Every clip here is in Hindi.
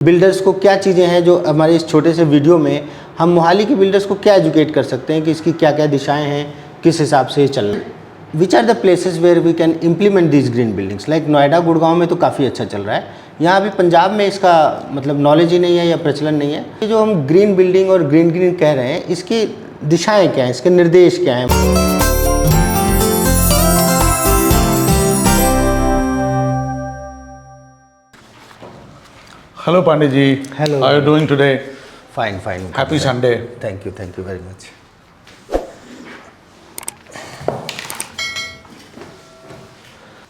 बिल्डर्स को क्या चीज़ें हैं जो हमारे इस छोटे से वीडियो में हम मोहाली के बिल्डर्स को क्या एजुकेट कर सकते हैं कि इसकी क्या क्या दिशाएं हैं, किस हिसाब से चलना है। Which are the places where we can implement this green buildings. Like Noida Gurgaon में तो काफ़ी अच्छा चल रहा है, यहाँ अभी पंजाब में इसका मतलब नॉलेज ही नहीं है या प्रचलन नहीं है। ये जो हम ग्रीन बिल्डिंग और ग्रीन ग्रीन कह रहे हैं, इसकी दिशाएँ क्या हैं, इसके निर्देश क्या हैं। Hello Pandey ji. Hello. How are you doing today? Fine. Happy Sunday. Thank you very much.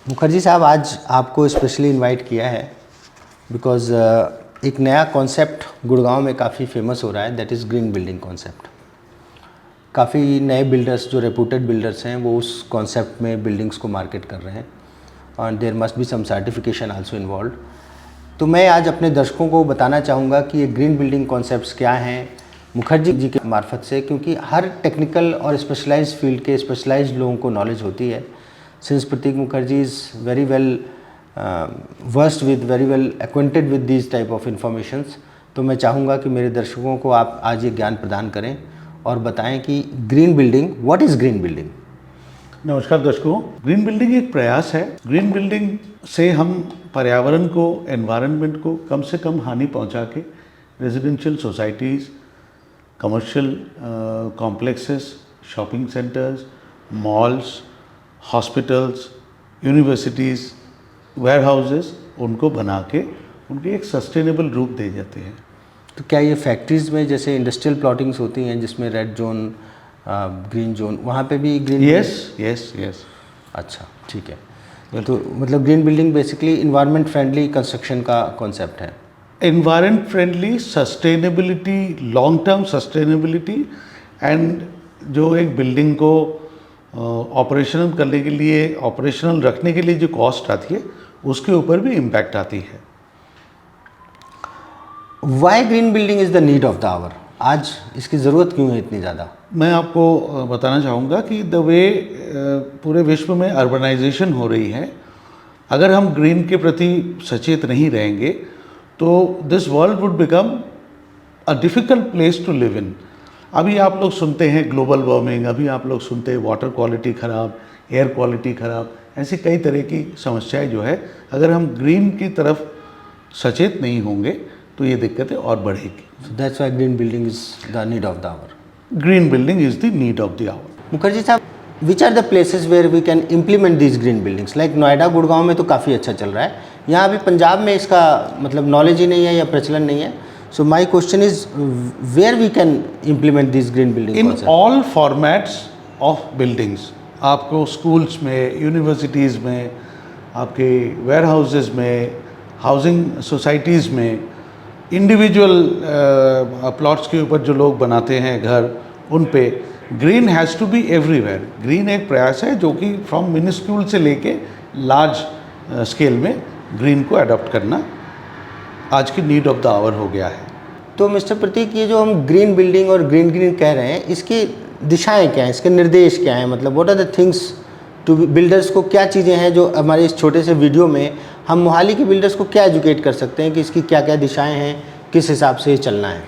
Mukherjee साहब, आज आपको स्पेशली इनवाइट किया है बिकॉज़ एक नया कॉन्सेप्ट गुड़गांव में काफ़ी फेमस हो रहा है, that is green building concept. काफ़ी नए बिल्डर्स जो रेपूटेड बिल्डर्स हैं वो उस कॉन्सेप्ट में बिल्डिंग्स को मार्केट कर रहे हैं और there must be some certification also involve. तो मैं आज अपने दर्शकों को बताना चाहूँगा कि ये ग्रीन बिल्डिंग कॉन्सेप्ट्स क्या हैं मुखर्जी जी के मार्फत से, क्योंकि हर टेक्निकल और स्पेशलाइज्ड फील्ड के स्पेशलाइज्ड लोगों को नॉलेज होती है। Since Prateek Mukherjee is very well versed with, very well acquainted with these type of informations, तो मैं चाहूँगा कि मेरे दर्शकों को आप आज ये ज्ञान प्रदान करें और बताएं कि green building, what is green building. नमस्कार दर्शकों, ग्रीन बिल्डिंग एक प्रयास है। ग्रीन बिल्डिंग से हम पर्यावरण को, एनवायरनमेंट को कम से कम हानि पहुंचा के residential societies, commercial complexes, shopping centres, malls, hospitals, universities, warehouses, उनको बना के उनके एक सस्टेनेबल रूप दे जाते हैं। तो क्या ये फैक्ट्रीज़ में जैसे इंडस्ट्रियल प्लॉटिंग्स होती हैं जिसमें रेड जोन, ग्रीन जोन, वहाँ पे भी ग्रीन? यस। अच्छा, ठीक है। तो मतलब green building basically environment friendly construction का कॉन्सेप्ट है। Environment friendly, sustainability, long term sustainability, and जो एक बिल्डिंग को ऑपरेशनल करने के लिए, ऑपरेशनल रखने के लिए जो कॉस्ट आती है उसके ऊपर भी इम्पैक्ट आती है। Why green building is the need of the hour. आज इसकी ज़रूरत क्यों है इतनी ज़्यादा? मैं आपको बताना चाहूँगा कि द वे पूरे विश्व में अर्बनाइजेशन हो रही है, अगर हम ग्रीन के प्रति सचेत नहीं रहेंगे तो this world would become a difficult place to live in. अभी आप लोग सुनते हैं ग्लोबल वार्मिंग, अभी आप लोग सुनते हैं वाटर क्वालिटी ख़राब, एयर क्वालिटी ख़राब, ऐसी कई तरह की समस्याएं जो है, अगर हम ग्रीन की तरफ सचेत नहीं होंगे तो ये दिक्कतें और बढ़ेगी। So that's why green building is the need of the hour. Green building is the need of the hour. Mukherjee साहब, which are the places where we can implement these green buildings? Like Noida Gurgaon में तो काफ़ी अच्छा चल रहा है, यहाँ अभी पंजाब में इसका मतलब नॉलेज ही नहीं है या प्रचलन नहीं है। So my question is where we can implement these green building concepts? In all formats of buildings, आपको स्कूल्स में, यूनिवर्सिटीज़ में, आपके वेयर हाउसेज में, हाउसिंग सोसाइटीज़ में, इंडिविजुअल प्लॉट्स के ऊपर जो लोग बनाते हैं घर, उन पे green has to be everywhere. Green एक प्रयास है जो कि फ्रॉम मिनिस्क्यूल से लेके लार्ज स्केल में ग्रीन को अडॉप्ट करना आज की नीड ऑफ द आवर हो गया है। तो मिस्टर प्रतीक, ये जो हम ग्रीन बिल्डिंग और ग्रीन ग्रीन कह रहे हैं, इसकी दिशाएं क्या हैं, इसके निर्देश क्या हैं, मतलब what are the things to builders को क्या चीज़ें हैं जो हमारे इस छोटे से वीडियो में हम मोहाली के बिल्डर्स को क्या एजुकेट कर सकते हैं कि इसकी क्या क्या दिशाएं हैं, किस हिसाब से चलना है।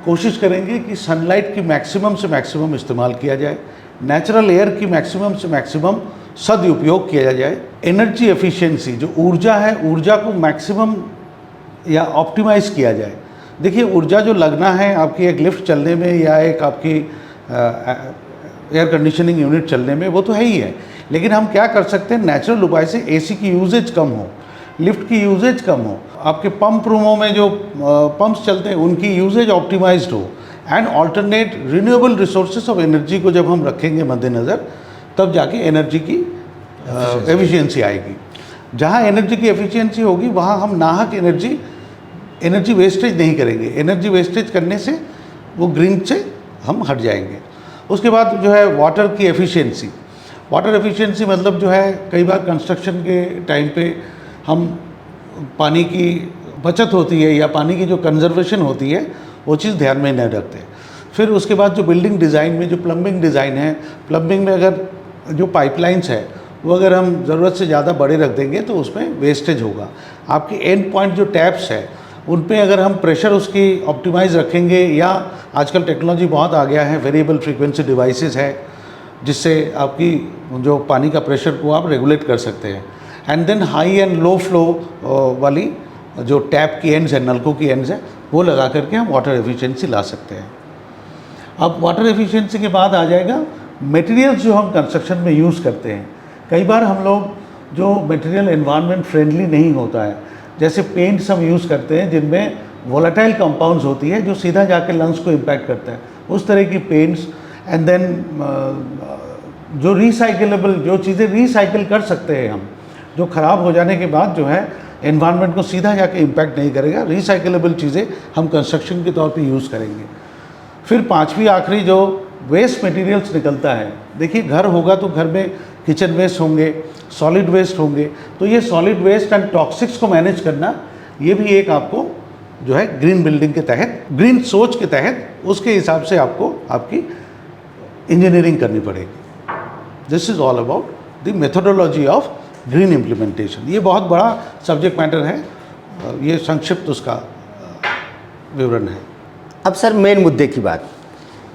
कोशिश करेंगे कि सनलाइट की मैक्सिमम से मैक्सिमम इस्तेमाल किया जाए, नेचुरल एयर की मैक्सिमम से मैक्सिमम सदुपयोग किया जाए, एनर्जी एफिशिएंसी जो ऊर्जा है, ऊर्जा को मैक्सिमम या ऑप्टिमाइज़ किया जाए। देखिए, ऊर्जा जो लगना है आपकी एक लिफ्ट चलने में या एक आपकी एयर कंडीशनिंग यूनिट चलने में, वो तो है ही है, लेकिन हम क्या कर सकते हैं, नेचुरल उपाय से एसी की यूजेज कम हो, लिफ्ट की यूजेज कम हो, आपके पंप रूमों में जो पंप्स चलते हैं उनकी यूजेज ऑप्टिमाइज्ड हो, and alternate renewable resources of energy को जब हम रखेंगे मद्देनज़र, तब जाके एनर्जी की एफिशिएंसी आएगी। जहाँ एनर्जी की एफिशिएंसी होगी वहाँ हम नाहक एनर्जी वेस्टेज नहीं करेंगे। एनर्जी वेस्टेज करने से वो ग्रीन से हम हट जाएंगे। उसके बाद जो है वाटर की एफिशिएंसी। वाटर एफिशिएंसी मतलब जो है, कई बार कंस्ट्रक्शन के टाइम पे हम पानी की बचत होती है या पानी की जो कंजर्वेशन होती है वो चीज़ ध्यान में नहीं रखते। फिर उसके बाद जो बिल्डिंग डिज़ाइन में, जो प्लम्बिंग डिज़ाइन है, प्लम्बिंग में अगर जो पाइपलाइंस है वो अगर हम ज़रूरत से ज़्यादा बड़े रख देंगे तो उसमें वेस्टेज होगा। आपकी एंड पॉइंट जो टैप्स है उन पे अगर हम प्रेशर उसकी ऑप्टिमाइज़ रखेंगे, या आजकल टेक्नोलॉजी बहुत आ गया है, वेरिएबल फ्रीक्वेंसी डिवाइसेस है जिससे आपकी जो पानी का प्रेशर को आप रेगुलेट कर सकते हैं। And then high and low flow वाली जो टैप की एंड्स है, नलकों की एंड्स है, वो लगा करके हम वाटर एफिशिएंसी ला सकते हैं। अब वाटर एफिशिएंसी के बाद आ जाएगा मटेरियल्स जो हम कंस्ट्रक्शन में यूज़ करते हैं। कई बार हम लोग जो मटेरियल एनवायरनमेंट फ्रेंडली नहीं होता है, जैसे पेंट्स हम यूज़ करते हैं जिनमें वोलेटाइल कंपाउंड्स होती है जो सीधा जाके लंग्स को इम्पैक्ट करता है, उस तरह की पेंट्स। एंड देन जो रिसाइकलेबल, जो चीज़ें रिसाइकिल कर सकते हैं हम, जो ख़राब हो जाने के बाद जो है एनवायरनमेंट को सीधा जाके इम्पैक्ट नहीं करेगा, रिसाइकलेबल चीज़ें हम कंस्ट्रक्शन के तौर पे यूज़ करेंगे। फिर पांचवी आखिरी जो वेस्ट मटेरियल्स निकलता है, देखिए घर होगा तो घर में किचन वेस्ट होंगे, सॉलिड वेस्ट होंगे, तो ये सॉलिड वेस्ट एंड टॉक्सिक्स को मैनेज करना, ये भी एक आपको जो है ग्रीन बिल्डिंग के तहत, ग्रीन सोच के तहत, उसके हिसाब से आपको आपकी इंजीनियरिंग करनी पड़ेगी। This is all about the methodology of green implementation. ये बहुत बड़ा सब्जेक्ट मैटर है, ये संक्षिप्त उसका विवरण है। अब सर मेन मुद्दे की बात,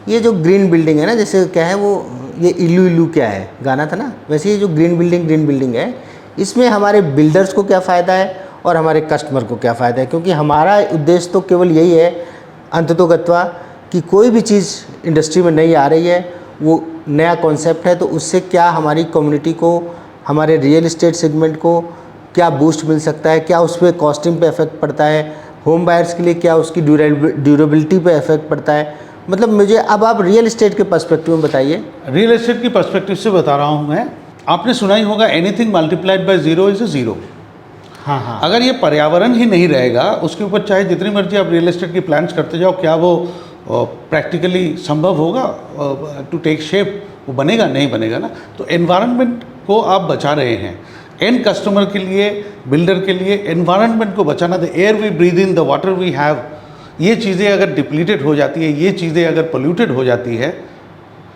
ये जो ग्रीन बिल्डिंग है ना, जैसे क्या है वो, ये इल्लू इल्लू क्या है गाना था ना, वैसे ये जो ग्रीन बिल्डिंग है, इसमें हमारे बिल्डर्स को क्या फ़ायदा है और हमारे कस्टमर को क्या फ़ायदा है? क्योंकि हमारा उद्देश्य तो केवल यही है अंततोगत्वा कि कोई भी चीज़ इंडस्ट्री में नई आ रही है, वो नया कॉन्सेप्ट है, तो उससे क्या हमारी कम्युनिटी को, हमारे रियल इस्टेट सेगमेंट को क्या बूस्ट मिल सकता है, क्या उस पर कॉस्टिंग पे इफेक्ट पड़ता है, होम बायर्स के लिए क्या उसकी ड्यूरेबिलिटी पे इफेक्ट पड़ता है। मतलब मुझे अब आप रियल इस्टेट के पर्सपेक्टिव में बताइए। रियल एस्टेट की पर्सपेक्टिव से बता रहा हूँ मैं। आपने सुना ही होगा, anything multiplied by zero is a zero. हाँ हाँ। अगर ये पर्यावरण ही नहीं रहेगा, उसके ऊपर चाहे जितनी मर्जी आप रियल एस्टेट की प्लान्स करते जाओ, क्या वो प्रैक्टिकली संभव होगा टू टेक शेप? वो बनेगा नहीं बनेगा ना। तो एनवायरनमेंट को आप बचा रहे हैं, एंड कस्टमर के लिए, बिल्डर के लिए एनवायरनमेंट को बचाना, the air we breathe in, the water we have, ये चीज़ें अगर डिप्लीटेड हो जाती है, ये चीज़ें अगर पोल्यूटेड हो जाती है,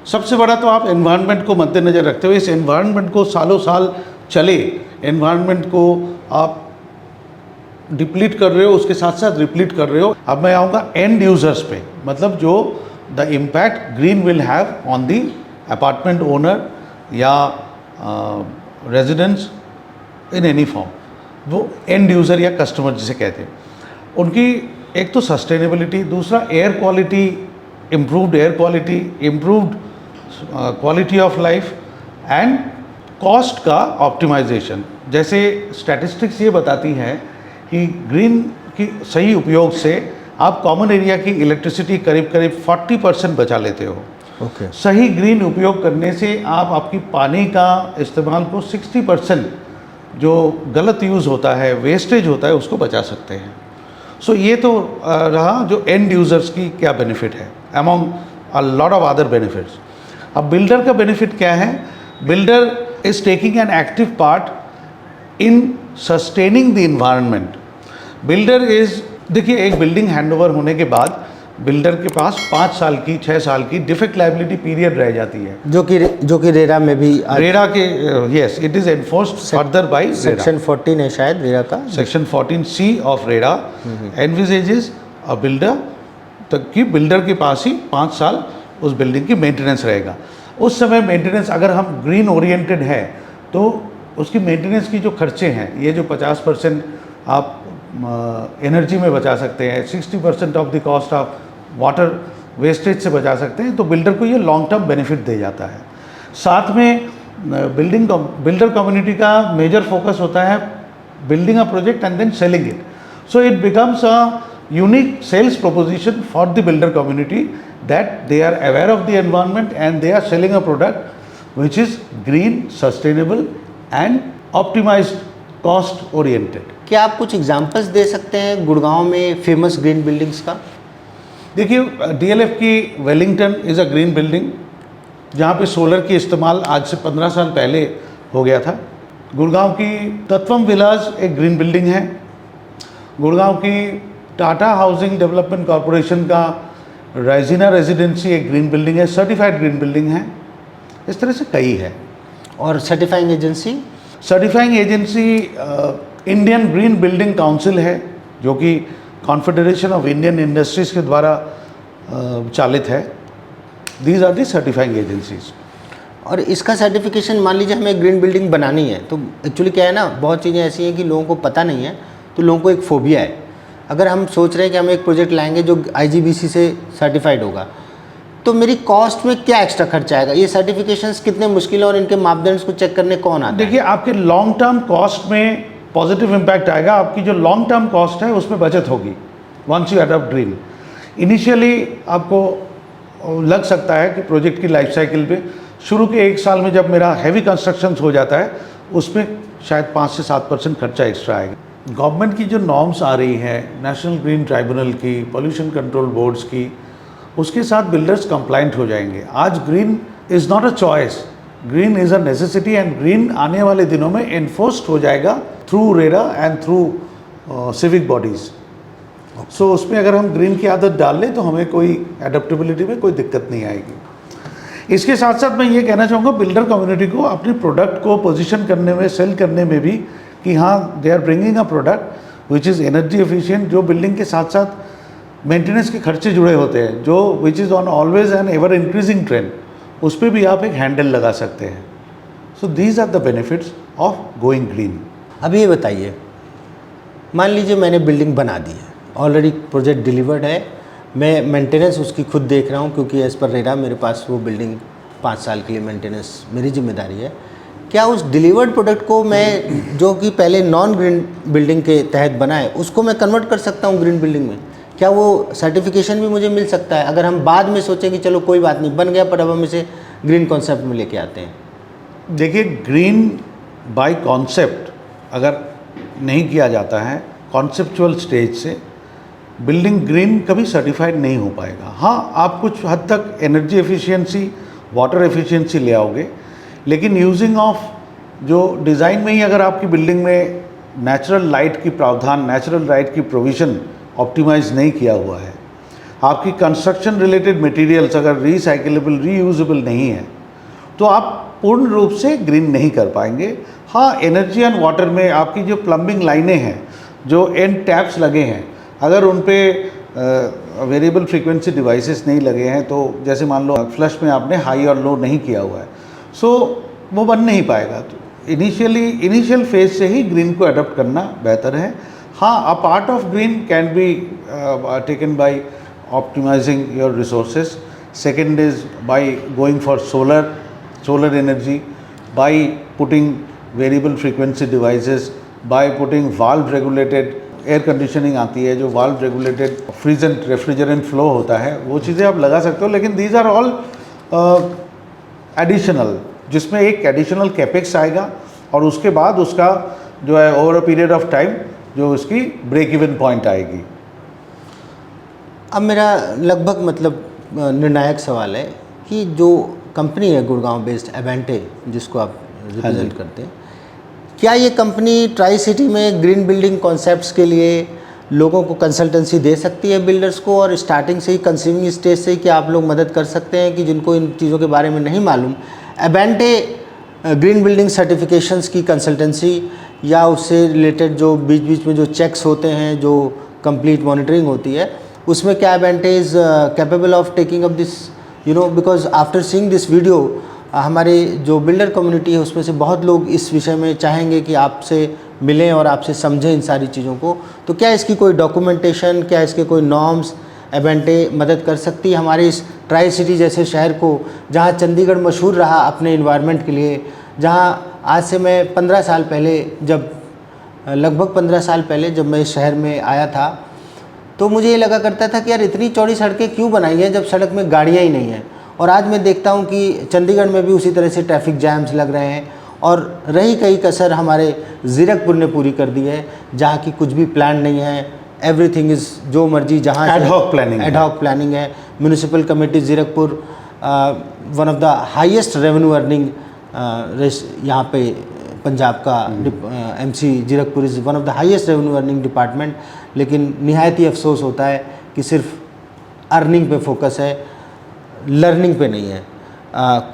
सबसे बड़ा तो आप एनवायरनमेंट को मद्देनज़र रखते हुए इस एनवायरनमेंट को सालों साल चले, एनवायरनमेंट को आप डिप्लीट कर रहे हो, उसके साथ साथ रिप्लीट कर रहे हो। अब मैं आऊँगा एंड यूज़र्स पे, मतलब जो the impact green will have on the apartment owner या रेजिडेंट्स इन एनी फॉर्म, वो एंड यूज़र या कस्टमर जिसे कहते हैं, उनकी एक तो सस्टेनेबिलिटी, दूसरा air quality, improved air quality, improved quality of life and cost का ऑप्टिमाइजेशन। जैसे स्टैटिस्टिक्स ये बताती हैं कि ग्रीन की सही उपयोग से आप कॉमन एरिया की इलेक्ट्रिसिटी करीब करीब 40% बचा लेते हो। ओके। सही ग्रीन उपयोग करने से आप आपकी पानी का इस्तेमाल को 60% जो गलत यूज़ होता है, वेस्टेज होता है, उसको बचा सकते हैं। सो ये तो रहा जो एंड यूज़र्स की क्या बेनिफिट है among a lot of other benefits. अब बिल्डर का बेनिफिट क्या है? Builder is taking an active part in sustaining the environment. Builder is, देखिए एक बिल्डिंग हैंडओवर होने के बाद बिल्डर के पास 5 साल की, 6 साल की डिफेक्ट लाइबिलिटी पीरियड रह जाती है, जो कि रेरा में भी, रेरा के, yes, it is enforced further by section 14 है शायद रेरा का, section 14C of RERA envisages a builder तक कि बिल्डर के पास ही 5 साल उस बिल्डिंग की मेंटेनेंस रहेगा। उस समय मेंटेनेंस, अगर हम ग्रीन ओरिएंटेड है तो उसकी मेंटेनेंस की जो खर्चे हैं, ये जो 50% आप एनर्जी में बचा सकते हैं, 60% of the cost of water wastage से बचा सकते हैं, तो बिल्डर को ये लॉन्ग टर्म बेनिफिट दे जाता है। साथ में बिल्डर कम्युनिटी का मेजर फोकस होता है building a project and then selling it, so it becomes a unique sales proposition for the builder community that they are aware of the environment and they are selling a product which is green, sustainable and optimised, cost oriented. क्या आप कुछ एग्जांपल्स दे सकते हैं गुड़गांव में फेमस ग्रीन बिल्डिंग्स का? देखिए DLF की Wellington is a green building, जहाँ पे सोलर की इस्तेमाल आज से 15 साल पहले हो गया था। गुड़गांव की तत्वम विलास एक ग्रीन बिल्डिंग है। गुड़गांव की टाटा हाउसिंग डेवलपमेंट कॉरपोरेशन का राइजिना रेजिडेंसी एक ग्रीन बिल्डिंग है, सर्टिफाइड ग्रीन बिल्डिंग है। इस तरह से कई है। और certifying agency? Certifying agency Indian green building council है, जो कि कॉन्फेडरेशन ऑफ इंडियन इंडस्ट्रीज के द्वारा चालित है। These are the certifying agencies. और इसका सर्टिफिकेशन, मान लीजिए हमें ग्रीन बिल्डिंग बनानी है, तो एक्चुअली क्या है ना, बहुत चीज़ें ऐसी हैं कि लोगों को पता नहीं है, तो लोगों को एक फोबिया है। अगर हम सोच रहे हैं कि हम एक प्रोजेक्ट लाएंगे जो IGBC से सर्टिफाइड होगा, तो मेरी कॉस्ट में क्या एक्स्ट्रा खर्च आएगा, ये सर्टिफिकेशंस कितने मुश्किल है और इनके मापदंड को चेक करने कौन आता है? देखिए, आपके लॉन्ग टर्म कॉस्ट में पॉजिटिव इम्पैक्ट आएगा। आपकी जो लॉन्ग टर्म कॉस्ट है उसमें बचत होगी once you adopt green. Initially आपको लग सकता है कि प्रोजेक्ट की लाइफ साइकिल पे शुरू के 1 साल में जब मेरा हैवी कंस्ट्रक्शन हो जाता है, उसमें शायद 5 से 7% खर्चा एक्स्ट्रा आएगा। गवर्नमेंट की जो नॉर्म्स आ रही हैं, नेशनल ग्रीन ट्राइब्यूनल की, पॉल्यूशन कंट्रोल बोर्ड्स की, उसके साथ बिल्डर्स कंप्लाइंट हो जाएंगे। आज green is not a choice, green is a necessity, and green आने वाले दिनों में एनफोर्स्ड हो जाएगा through RERA and through civic bodies. So उसमें अगर हम ग्रीन की आदत डाल लें तो हमें कोई एडेप्टेबिलिटी में कोई दिक्कत नहीं आएगी। इसके साथ साथ मैं ये कहना चाहूँगा बिल्डर कम्युनिटी को अपने प्रोडक्ट को पोजीशन करने में, सेल करने में भी, कि हाँ, they are bringing a product which is energy efficient, जो बिल्डिंग के साथ साथ मेंटेनेंस के खर्चे जुड़े होते हैं, जो which is on always an ever increasing trend, उस पर भी आप एक हैंडल लगा सकते हैं। So these are the benefits of going green. अब ये बताइए, मान लीजिए मैंने बिल्डिंग बना दी है, ऑलरेडी प्रोजेक्ट डिलीवर्ड है, मैं मेंटेनेंस उसकी खुद देख रहा हूँ, क्योंकि एज़ पर रेरा मेरे पास वो बिल्डिंग 5 साल के लिए मेंटेनेंस मेरी जिम्मेदारी है। क्या उस डिलीवर्ड प्रोडक्ट को मैं, जो कि पहले नॉन ग्रीन बिल्डिंग के तहत बना है, उसको मैं कन्वर्ट कर सकता हूँ ग्रीन बिल्डिंग में? क्या वो सर्टिफिकेशन भी मुझे मिल सकता है, अगर हम बाद में सोचें कि चलो कोई बात नहीं, बन गया, पर अब हम इसे ग्रीन कॉन्सेप्ट में लेके आते हैं? देखिए, ग्रीन बाय कॉन्सेप्ट अगर नहीं किया जाता है कॉन्सेप्चुअल स्टेज से, बिल्डिंग ग्रीन कभी सर्टिफाइड नहीं हो पाएगा। हाँ, आप कुछ हद तक एनर्जी एफिशिएंसी, वाटर एफिशिएंसी ले आओगे, लेकिन यूजिंग ऑफ जो डिज़ाइन में ही अगर आपकी बिल्डिंग में नेचुरल लाइट की प्रावधान, नेचुरल लाइट की प्रोविज़न ऑप्टिमाइज नहीं किया हुआ है, आपकी कंस्ट्रक्शन रिलेटेड मटेरियल्स अगर रिसाइकिलेबल, रीयूजेबल नहीं है, तो आप पूर्ण रूप से ग्रीन नहीं कर पाएंगे। हाँ, एनर्जी एंड वाटर में आपकी जो प्लम्बिंग लाइनें हैं, जो एंड टैप्स लगे हैं, अगर उन पे वेरिएबल फ्रीक्वेंसी डिवाइसेस नहीं लगे हैं, तो जैसे मान लो फ्लश में आपने हाई और लो नहीं किया हुआ है, सो वो बन नहीं पाएगा। तो इनिशियल फेज से ही ग्रीन को अडॉप्ट करना बेहतर है। हाँ, a part of green can be taken by optimising your resources. Second is by going for solar energy, by putting variable frequency devices, by putting valve regulated air conditioning आती है, जो valve regulated frigerant refrigerant flow होता है, वो चीज़ें आप लगा सकते हो। लेकिन दीज आर ऑल एडिशनल, जिसमें एक एडिशनल कैपेक्स आएगा और उसके बाद उसका जो है over a period of time जो उसकी ब्रेक इवन पॉइंट आएगी। अब मेरा लगभग मतलब निर्णायक सवाल है कि जो कंपनी है गुड़गांव बेस्ड एवेंटे, जिसको आप रिप्रेजेंट करते हैं, क्या ये कंपनी ट्राई सिटी में ग्रीन बिल्डिंग कॉन्सेप्ट्स के लिए लोगों को कंसल्टेंसी दे सकती है, बिल्डर्स को, और स्टार्टिंग से ही, कंसीविंग स्टेज से ही, क्या आप लोग मदद कर सकते हैं कि जिनको इन चीज़ों के बारे में नहीं मालूम, एवेंटे ग्रीन बिल्डिंग सर्टिफिकेशंस की कंसल्टेंसी या उससे रिलेटेड जो बीच बीच में जो चेक्स होते हैं, जो कंप्लीट मॉनिटरिंग होती है, उसमें क्या एवेंटे is capable of taking up this, because after seeing this video हमारे जो बिल्डर कम्युनिटी है उसमें से बहुत लोग इस विषय में चाहेंगे कि आपसे मिलें और आपसे समझें इन सारी चीज़ों को। तो क्या इसकी कोई डॉक्यूमेंटेशन, क्या इसके कोई नॉर्म्स एवेंटे मदद कर सकती है हमारे इस ट्राई सिटी जैसे शहर को, जहां चंडीगढ़ मशहूर रहा अपने इन्वायरमेंट के लिए, जहां आज से मैं 15 साल पहले, लगभग 15 साल पहले जब मैं इस शहर में आया था, तो मुझे ये लगा करता था कि यार इतनी चौड़ी सड़कें क्यों बनाई हैं जब सड़क में गाड़ियाँ ही नहीं हैं। और आज मैं देखता हूँ कि चंडीगढ़ में भी उसी तरह से ट्रैफिक जैम्स लग रहे हैं, और रही कई कसर हमारे ज़ीरकपुर ने पूरी कर दी है, जहाँ की कुछ भी प्लान नहीं है, एवरीथिंग इज़ जो मर्जी, जहाँ एड हॉक प्लानिंग है। Municipal committee Zirakpur one of the highest revenue earning यहाँ पे पंजाब का MC Zirakpur is one of the highest revenue earning department. लेकिन निहायत ही अफसोस होता है कि सिर्फ अर्निंग पे फोकस है, लर्निंग पे नहीं है।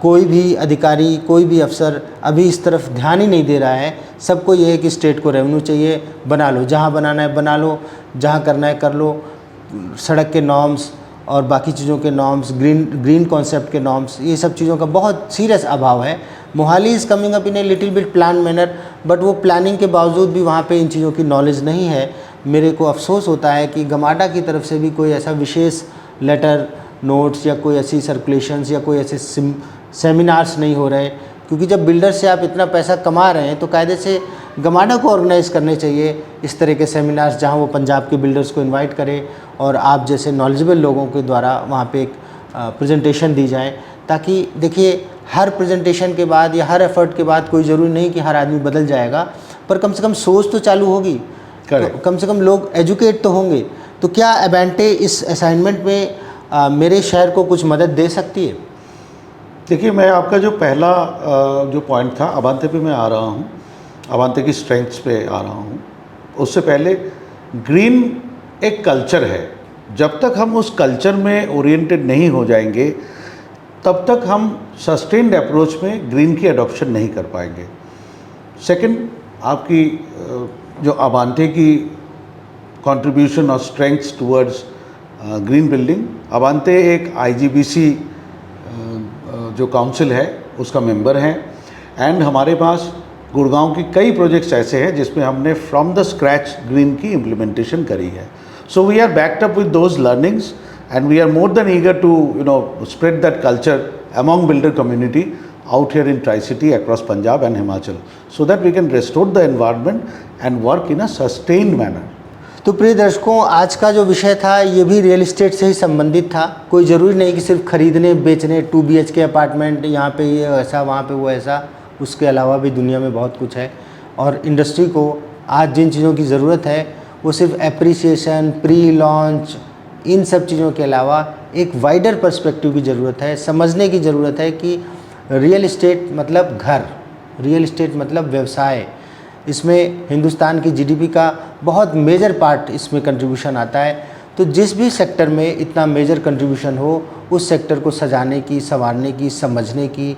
कोई भी अधिकारी, कोई भी अफसर अभी इस तरफ ध्यान ही नहीं दे रहा है। सबको ये है कि स्टेट को रेवेन्यू चाहिए, बना लो, जहाँ बनाना है बना लो, जहाँ करना है कर लो, सड़क के नॉर्म्स और बाकी चीज़ों के नॉर्म्स, ग्रीन कॉन्सेप्ट के नॉर्म्स, ये सब चीज़ों का बहुत सीरियस अभाव है। Mohali is coming up in a little bit plan manner, but वो प्लानिंग के बावजूद भी वहाँ पे इन चीज़ों की नॉलेज नहीं है। मेरे को अफसोस होता है कि गमाडा की तरफ से भी कोई ऐसा विशेष लेटर, नोट्स या कोई ऐसी सर्कुलेशंस या कोई ऐसे सेमिनार्स नहीं हो रहे, क्योंकि जब बिल्डर से आप इतना पैसा कमा रहे हैं तो कायदे से गमाडा को ऑर्गेनाइज़ करने चाहिए इस तरह के सेमिनार्स, जहाँ वो पंजाब के बिल्डर्स को इनवाइट करें और आप जैसे नॉलेजेबल लोगों के द्वारा वहाँ पे एक प्रेजेंटेशन दी जाए, ताकि देखिए हर प्रेजेंटेशन के बाद या हर एफर्ट के बाद कोई ज़रूरी नहीं कि हर आदमी बदल जाएगा, पर कम से कम सोच तो चालू होगी, तो कम से कम लोग एजुकेट तो होंगे। तो क्या अबांटे इस असाइनमेंट में मेरे शहर को कुछ मदद दे सकती है? देखिए, मैं आपका जो पहला जो पॉइंट था, अबांते पे मैं आ रहा हूँ, अबांते की स्ट्रेंथ्स पे आ रहा हूँ। उससे पहले ग्रीन एक कल्चर है, जब तक हम उस कल्चर में ओरिएंटेड नहीं हो जाएंगे तब तक हम सस्टेन्ड अप्रोच में ग्रीन की अडॉप्शन नहीं कर पाएंगे। सेकंड, आपकी जो अबांते की कंट्रीब्यूशन और स्ट्रेंथ्स टुवर्ड्स ग्रीन बिल्डिंग, अबांते एक IGBC जो काउंसिल है उसका मेंबर हैं, एंड हमारे पास गुड़गांव की कई प्रोजेक्ट्स ऐसे हैं जिसमें हमने फ्रॉम द स्क्रैच ग्रीन की इम्प्लीमेंटेशन करी है। So we are backed up with those learnings and we are more than eager to spread that culture among builder community out here in Tri-City across Punjab and Himachal, so that we can restore the environment and work in a sustained manner. तो प्रिय दर्शकों, आज का जो विषय था ये भी रियल इस्टेट से ही संबंधित था। कोई ज़रूरी नहीं कि सिर्फ खरीदने बेचने 2 BHK अपार्टमेंट, यहाँ पे ये ऐसा वहाँ पे वो ऐसा, उसके अलावा भी दुनिया में बहुत कुछ है। और इंडस्ट्री को आज जिन चीज़ों की ज़रूरत है वो सिर्फ एप्रिसिएशन, प्री लॉन्च, इन सब चीज़ों के अलावा एक वाइडर पर्सपेक्टिव की ज़रूरत है। समझने की ज़रूरत है कि रियल इस्टेट मतलब घर, रियल इस्टेट मतलब व्यवसाय, इसमें हिंदुस्तान की GDP का बहुत मेजर पार्ट इसमें कंट्रीब्यूशन आता है। तो जिस भी सेक्टर में इतना मेजर कंट्रीब्यूशन हो, उस सेक्टर को सजाने की, संवारने की, समझने की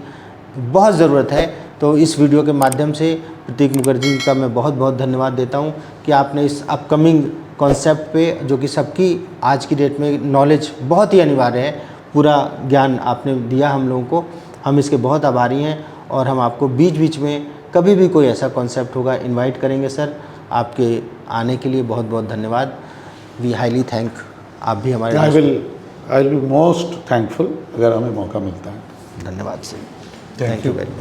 बहुत ज़रूरत है। तो इस वीडियो के माध्यम से प्रतीक मुखर्जी का मैं बहुत बहुत धन्यवाद देता हूँ कि आपने इस अपकमिंग कॉन्सेप्ट पे, जो कि सबकी आज की डेट में नॉलेज बहुत ही अनिवार्य है, पूरा ज्ञान आपने दिया हम लोगों को। हम इसके बहुत आभारी हैं और हम आपको बीच बीच में कभी भी कोई ऐसा कॉन्सेप्ट होगा इनवाइट करेंगे। सर, आपके आने के लिए बहुत बहुत धन्यवाद। वी हाईली थैंक, आप भी हमारे I will be most thankful अगर हमें मौका मिलता है। धन्यवाद sir, thank you very much.